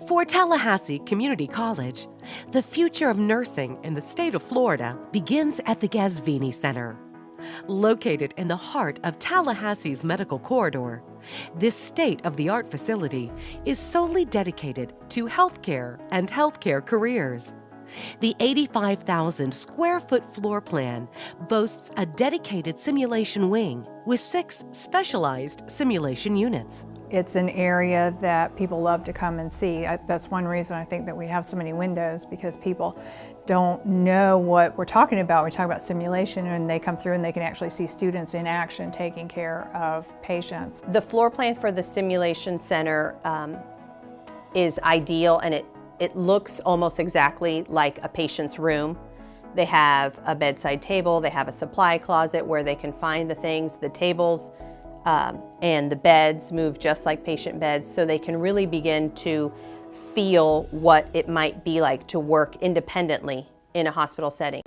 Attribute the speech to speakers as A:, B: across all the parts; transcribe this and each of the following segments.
A: For Tallahassee Community College, the future of nursing in the state of Florida begins at the Gasvini Center. Located in the heart of Tallahassee's medical corridor, this state-of-the-art facility is solely dedicated to healthcare and healthcare careers. The 85,000 square foot floor plan boasts a dedicated simulation wing with 6 specialized simulation units.
B: It's an area that people love to come and see. That's one reason I think that we have so many windows, because people don't know what we're talking about. We talk about simulation, and they come through and they can actually see students in action taking care of patients.
C: The floor plan for the simulation center is ideal, and it looks almost exactly like a patient's room. They have a bedside table, they have a supply closet where they can find the things, the tables, and the beds move just like patient beds, so they can really begin to feel what it might be like to work independently in a hospital setting.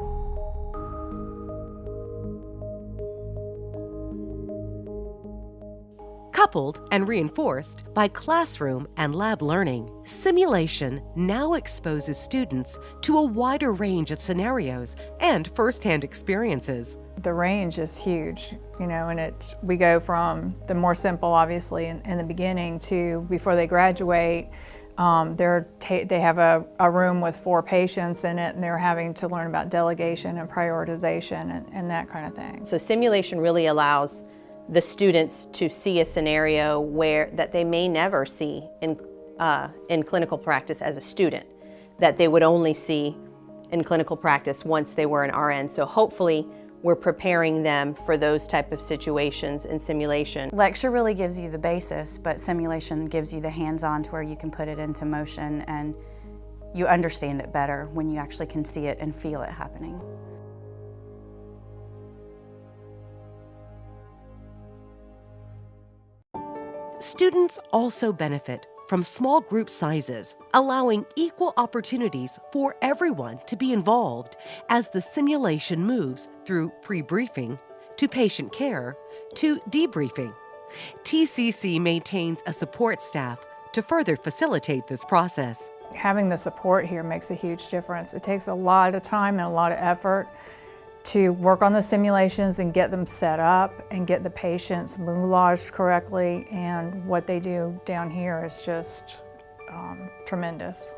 A: Coupled and reinforced by classroom and lab learning, simulation now exposes students to a wider range of scenarios and first-hand experiences.
B: The range is huge, and we go from the more simple, obviously, in the beginning to before they graduate. They have a room with 4 patients in it, and they're having to learn about delegation and prioritization and that kind of thing.
C: So simulation really allows the students to see a scenario that they may never see in clinical practice as a student, that they would only see in clinical practice once they were an RN. So hopefully we're preparing them for those type of situations in simulation.
D: Lecture really gives you the basis, but simulation gives you the hands-on to where you can put it into motion, and you understand it better when you actually can see it and feel it happening.
A: Students also benefit from small group sizes, allowing equal opportunities for everyone to be involved as the simulation moves through pre-briefing, to patient care, to debriefing. TCC maintains a support staff to further facilitate this process.
B: Having the support here makes a huge difference. It takes a lot of time and a lot of effort to work on the simulations and get them set up and get the patients moulaged correctly, and what they do down here is just tremendous.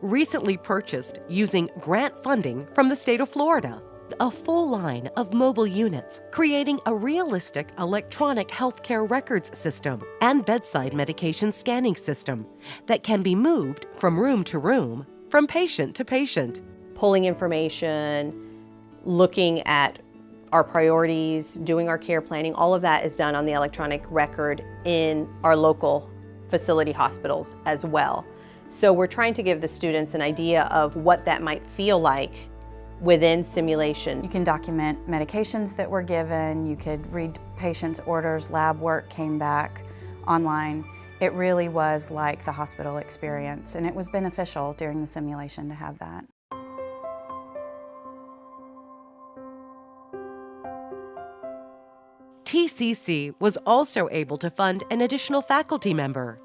A: Recently purchased using grant funding from the state of Florida, a full line of mobile units, creating a realistic electronic healthcare records system and bedside medication scanning system that can be moved from room to room, from patient to patient.
C: Pulling information, looking at our priorities, doing our care planning, all of that is done on the electronic record in our local facility hospitals as well. So we're trying to give the students an idea of what that might feel like within simulation.
D: You can document medications that were given, you could read patients' orders, lab work came back online. It really was like the hospital experience, and it was beneficial during the simulation to have that.
A: TCC was also able to fund an additional faculty member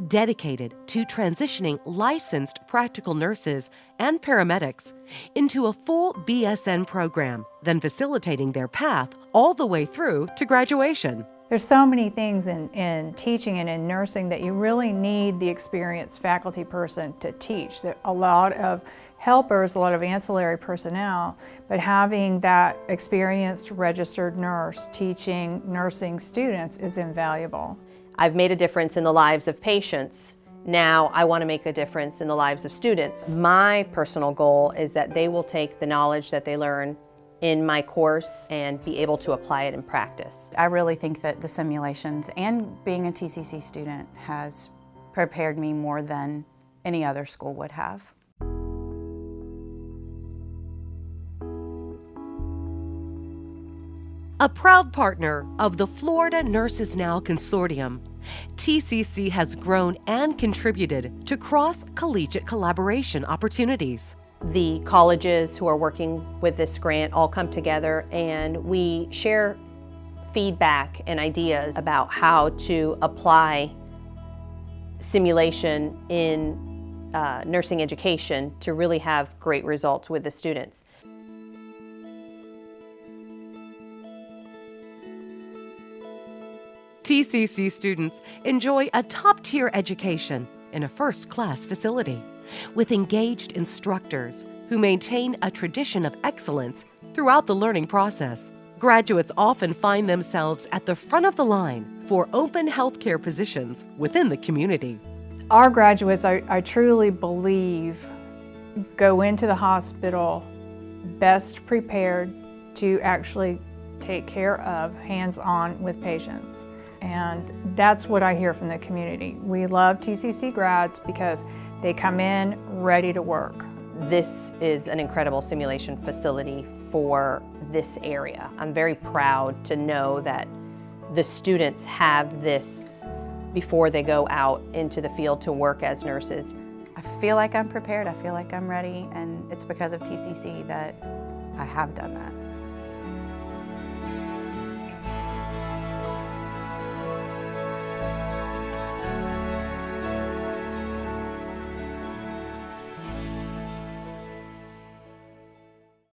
A: dedicated to transitioning licensed practical nurses and paramedics into a full BSN program, then facilitating their path all the way through to graduation.
B: There's so many things in teaching and in nursing that you really need the experienced faculty person to teach. There are a lot of helpers, a lot of ancillary personnel, but having that experienced registered nurse teaching nursing students is invaluable.
C: I've made a difference in the lives of patients. Now I want to make a difference in the lives of students. My personal goal is that they will take the knowledge that they learn in my course and be able to apply it in practice.
D: I really think that the simulations and being a TCC student has prepared me more than any other school would have.
A: A proud partner of the Florida Nurses Now Consortium, TCC has grown and contributed to cross-collegiate collaboration opportunities.
C: The colleges who are working with this grant all come together and we share feedback and ideas about how to apply simulation in nursing education to really have great results with the students.
A: TCC students enjoy a top-tier education in a first-class facility with engaged instructors who maintain a tradition of excellence throughout the learning process. Graduates often find themselves at the front of the line for open healthcare positions within the community.
B: Our graduates, I truly believe, go into the hospital best prepared to actually take care of hands-on with patients. And that's what I hear from the community. We love TCC grads because they come in ready to work.
C: This is an incredible simulation facility for this area. I'm very proud to know that the students have this before they go out into the field to work as nurses.
D: I feel like I'm prepared, I feel like I'm ready, and it's because of TCC that I have done that.